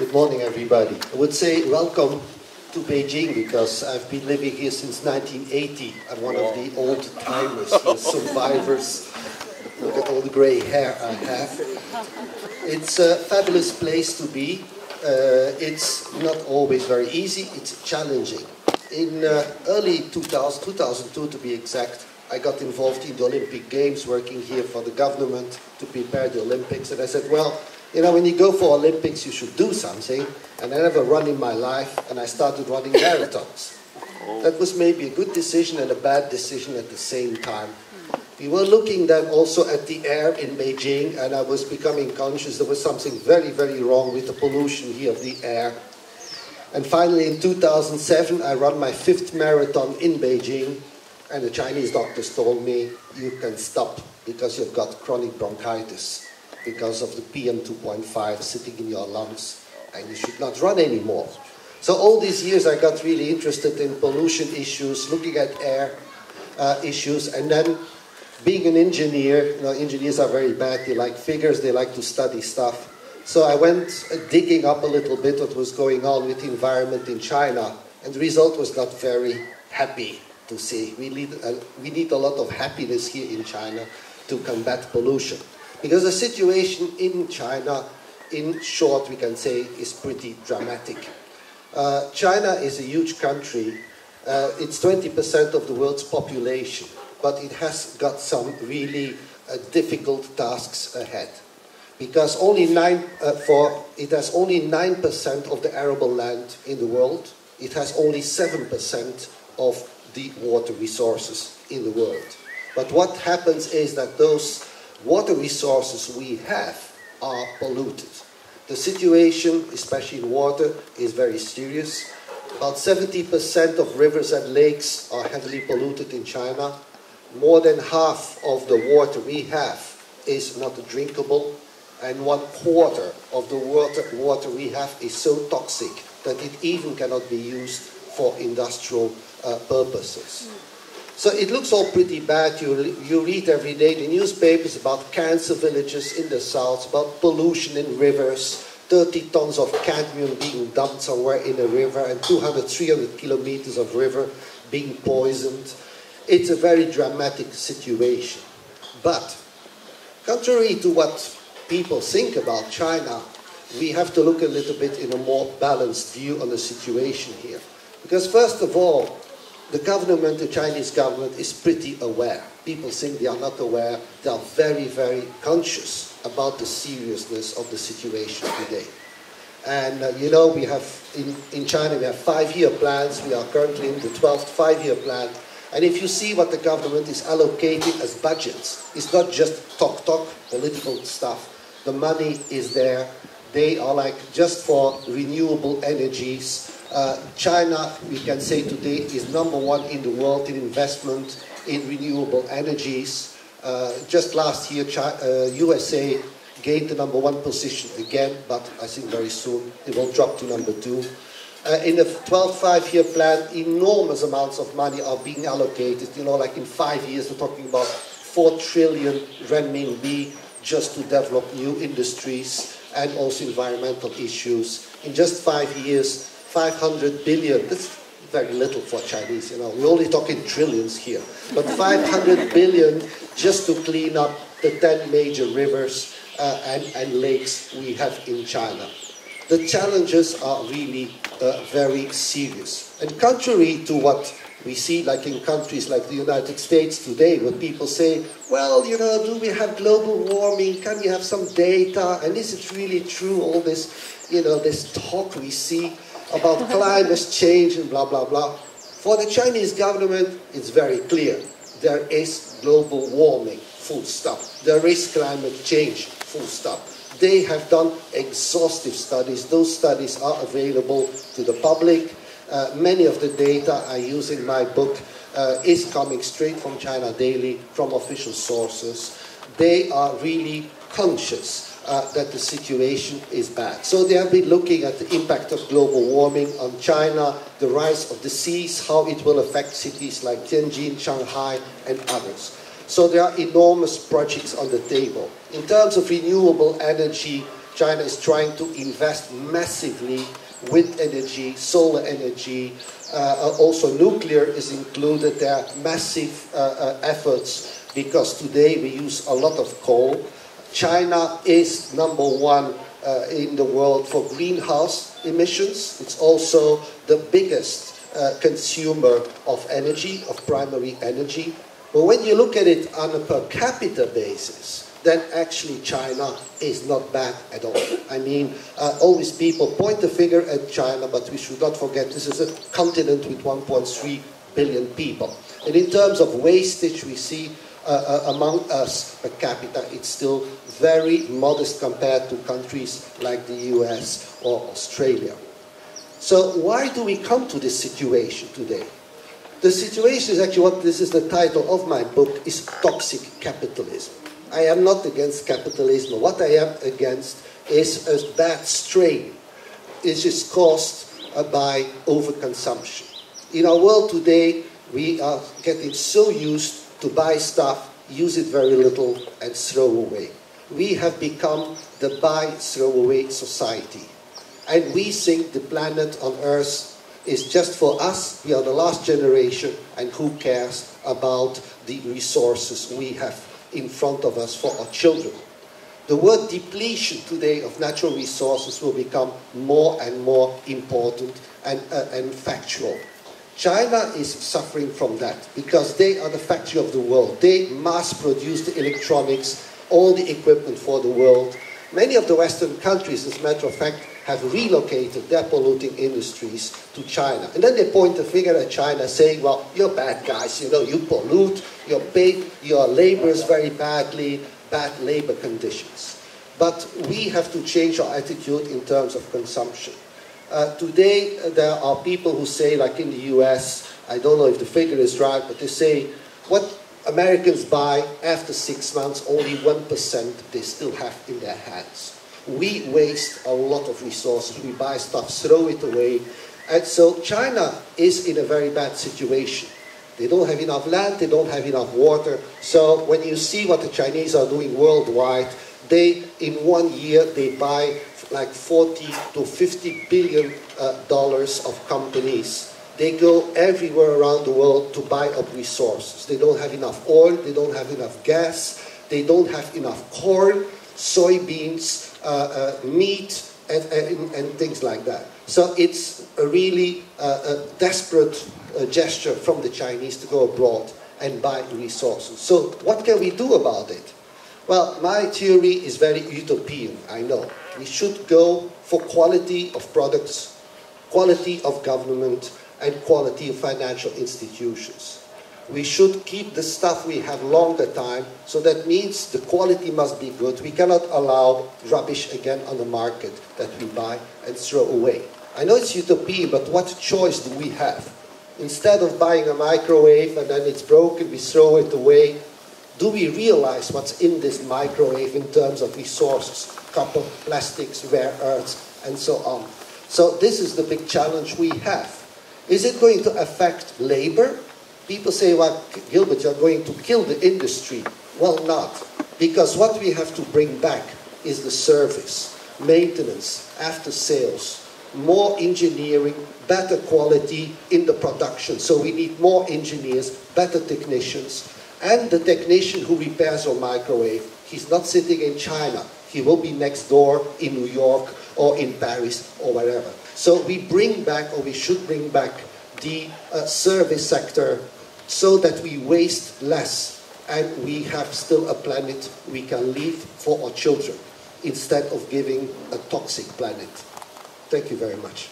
Good morning, everybody. I would say welcome to Beijing because I've been living here since 1980. I'm one of the old timers, the survivors. Look at all the gray hair I have. It's a fabulous place to be. It's not always very easy. It's challenging. In early 2002 to be exact, I got involved in the Olympic Games, working here for the government to prepare the Olympics. And I said, well, you know, when you go for Olympics, you should do something. And I never run in my life, and I started running marathons. That was maybe a good decision and a bad decision at the same time. We were looking then also at the air in Beijing, and I was becoming conscious there was something very, very wrong with the pollution here of the air. And finally, in 2007, I ran my 5th marathon in Beijing, and the Chinese doctors told me, you can stop because you've got chronic bronchitis because of the PM2.5 sitting in your lungs, and you should not run anymore. So all these years I got really interested in pollution issues, looking at air issues, and then being an engineer, you know, engineers are very bad, they like figures, they like to study stuff. So I went digging up a little bit what was going on with the environment in China, and the result was not very happy to see. We need a lot of happiness here in China to combat pollution. Because the situation in China, in short, we can say, is pretty dramatic. China is a huge country. It's 20% of the world's population, but it has got some really difficult tasks ahead. Because it has only 9% of the arable land in the world. It has only 7% of the water resources in the world. But what happens is that those water resources we have are polluted. The situation, especially in water, is very serious. About 70% of rivers and lakes are heavily polluted in China. More than half of the water we have is not drinkable, and 1/4 of the water we have is so toxic that it even cannot be used for industrial purposes. So it looks all pretty bad. You read every day the newspapers about cancer villages in the south, about pollution in rivers, 30 tons of cadmium being dumped somewhere in a river, and 200, 300 kilometers of river being poisoned. It's a very dramatic situation. But contrary to what people think about China, we have to look a little bit in a more balanced view on the situation here. Because first of all, the government, the Chinese government, is pretty aware. People think they are not aware. They are very, very conscious about the seriousness of the situation today. And you know, we have, in China, we have 5-year plans. We are currently in the 12th 5-year plan. And if you see what the government is allocating as budgets, it's not just talk, political stuff. The money is there. They are like just for renewable energies. China, we can say today, is #1 in the world in investment in renewable energies. Just last year, USA gained the #1 position again, but I think very soon it will drop to #2. In the 12th 5-year plan, enormous amounts of money are being allocated. You know, like in 5 years, we're talking about 4 trillion renminbi just to develop new industries and also environmental issues. In just 5 years, 500 billion, that's very little for Chinese, you know, we're only talking trillions here, but 500 billion just to clean up the 10 major rivers and lakes we have in China. The challenges are really very serious. And contrary to what we see like in countries like the United States today, where people say, well, you know, do we have global warming? Can we have some data? And is it really true, all this, you know, this talk we see about climate change and blah, blah, blah. For the Chinese government, it's very clear. There is global warming, full stop. There is climate change, full stop. They have done exhaustive studies. Those studies are available to the public. Many of the data I use in my book is coming straight from China Daily, from official sources. They are really conscious that the situation is bad. So they have been looking at the impact of global warming on China, the rise of the seas, how it will affect cities like Tianjin, Shanghai, and others. So there are enormous projects on the table. In terms of renewable energy, China is trying to invest massively wind energy, solar energy, also nuclear is included. There are massive efforts because today we use a lot of coal. China is #1 in the world for greenhouse emissions. It's also the biggest consumer of energy, of primary energy. But when you look at it on a per capita basis, then actually China is not bad at all. I mean, always people point the finger at China, but we should not forget this is a continent with 1.3 billion people. And in terms of wastage, we see among us per capita, it's still very modest compared to countries like the US or Australia. So why do we come to this situation today? The situation is actually what this is the title of my book, is toxic capitalism. I am not against capitalism. What I am against is a bad strain. It is caused by overconsumption. In our world today, we are getting so used to buy stuff, use it very little, and throw away. We have become the buy, throw away society. And we think the planet on Earth is just for us. We are the last generation, and who cares about the resources we have in front of us for our children. The word depletion today of natural resources will become more and more important and factual. China is suffering from that because they are the factory of the world. They mass produce the electronics, all the equipment for the world. Many of the Western countries, as a matter of fact, have relocated their polluting industries to China. And then they point the finger at China saying, well, you're bad guys, you know, you pollute, you pay your laborers very badly, bad labor conditions. But we have to change our attitude in terms of consumption. Today, there are people who say, like in the US, I don't know if the figure is right, but they say, what Americans buy after 6 months, only 1% they still have in their hands. We waste a lot of resources. We buy stuff, throw it away. And so China is in a very bad situation. They don't have enough land, they don't have enough water. So when you see what the Chinese are doing worldwide, they, in 1 year, they buy like 40 to 50 billion dollars of companies. They go everywhere around the world to buy up resources. They don't have enough oil, they don't have enough gas, they don't have enough corn, soybeans, meat, and things like that. So it's a really desperate gesture from the Chinese to go abroad and buy resources. So what can we do about it? Well, my theory is very utopian, I know. We should go for quality of products, quality of government, and quality of financial institutions. We should keep the stuff we have longer time, so that means the quality must be good. We cannot allow rubbish again on the market that we buy and throw away. I know it's utopian, but what choice do we have? Instead of buying a microwave and then it's broken, we throw it away, do we realize what's in this microwave in terms of resources, copper, plastics, rare earths, and so on? So this is the big challenge we have. Is it going to affect labor? People say, well, Gilbert, you're going to kill the industry. Well, not. Because what we have to bring back is the service, maintenance, after sales, more engineering, better quality in the production. So we need more engineers, better technicians. And the technician who repairs our microwave, he's not sitting in China. He will be next door in New York or in Paris or wherever. So we bring back, or we should bring back, the service sector so that we waste less and we have still a planet we can leave for our children instead of giving a toxic planet. Thank you very much.